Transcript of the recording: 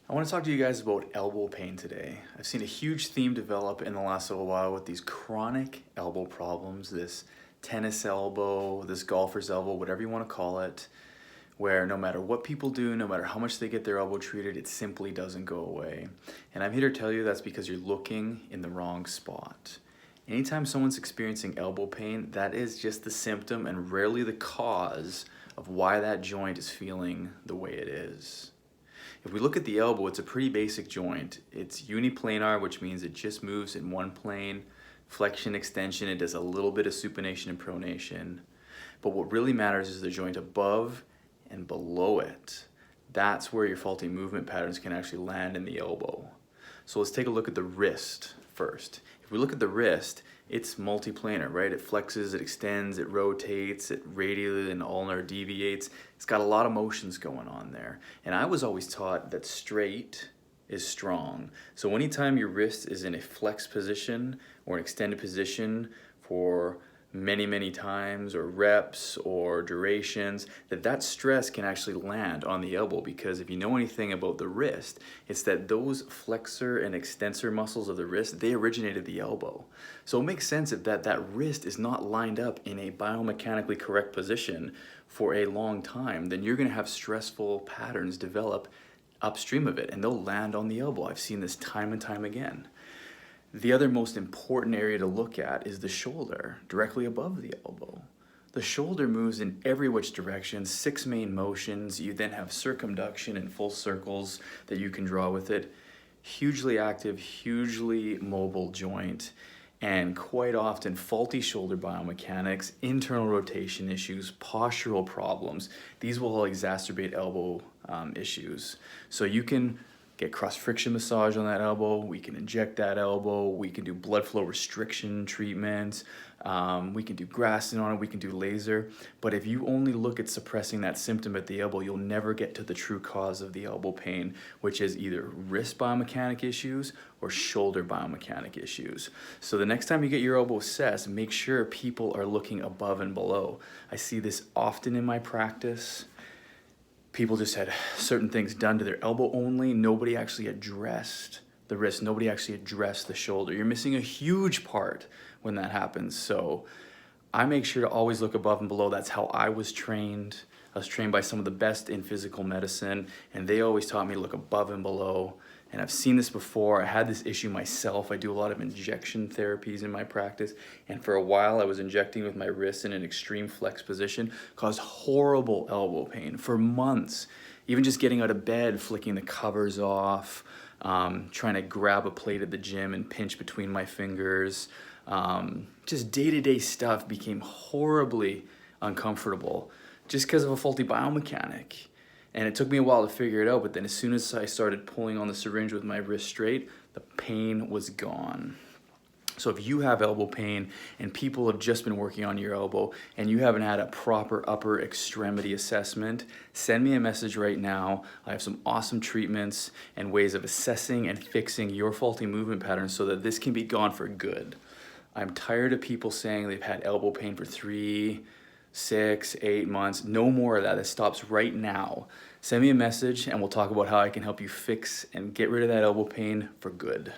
I want to talk to you guys about elbow pain today. I've seen a huge theme develop in the last little while with these chronic elbow problems, this tennis elbow, this golfer's elbow, whatever you want to call it, where no matter what people do, no matter how much they get their elbow treated, it simply doesn't go away. And I'm here to tell you that's because you're looking in the wrong spot. Anytime someone's experiencing elbow pain, that is just the symptom and rarely the cause of why that joint is feeling the way it is. If we look at the elbow, it's a pretty basic joint. It's uniplanar, which means it just moves in one plane. Flexion, extension, it does a little bit of supination and pronation. But what really matters is the joint above and below it. That's where your faulty movement patterns can actually land in the elbow. So let's take a look at the wrist first. If we look at the wrist, it's multiplanar, right? It flexes, it extends, it rotates, it radially and ulnar deviates. It's got a lot of motions going on there. And I was always taught that straight is strong. So anytime your wrist is in a flex position or an extended position for many times or reps or durations, that stress can actually land on the elbow, because if you know anything about the wrist, it's that those flexor and extensor muscles of the wrist, they originated the elbow. So it makes sense that wrist is not lined up in a biomechanically correct position for a long time, then you're going to have stressful patterns develop upstream of it and they'll land on the elbow. I've seen this time and time again. The other most important area to look at is the shoulder, directly above the elbow. The shoulder moves in every which direction, 6 main motions. You then have circumduction and full circles that you can draw with it. Hugely active, hugely mobile joint, and quite often faulty shoulder biomechanics, internal rotation issues, postural problems. These will all exacerbate elbow issues. So you can get cross friction massage on that elbow, we can inject that elbow, we can do blood flow restriction treatments, we can do Graston on it, we can do laser. But if you only look at suppressing that symptom at the elbow, you'll never get to the true cause of the elbow pain, which is either wrist biomechanic issues or shoulder biomechanic issues. So the next time you get your elbow assessed, make sure people are looking above and below. I see this often in my practice. People just had certain things done to their elbow only. Nobody actually addressed the wrist. Nobody actually addressed the shoulder. You're missing a huge part when that happens. So I make sure to always look above and below. That's how I was trained. I was trained by some of the best in physical medicine, and they always taught me to look above and below. And I've seen this before. I had this issue myself. I do a lot of injection therapies in my practice. And for a while, I was injecting with my wrist in an extreme flex position, caused horrible elbow pain for months. Even just getting out of bed, flicking the covers off, trying to grab a plate at the gym and pinch between my fingers. Just day-to-day stuff became horribly uncomfortable just because of a faulty biomechanic. And it took me a while to figure it out, but then as soon as I started pulling on the syringe with my wrist straight, the pain was gone. So if you have elbow pain and people have just been working on your elbow and you haven't had a proper upper extremity assessment, send me a message right now. I have some awesome treatments and ways of assessing and fixing your faulty movement patterns so that this can be gone for good. I'm tired of people saying they've had elbow pain for 3, 6, 8 months. No more of that. It stops right now. Send me a message and we'll talk about how I can help you fix and get rid of that elbow pain for good.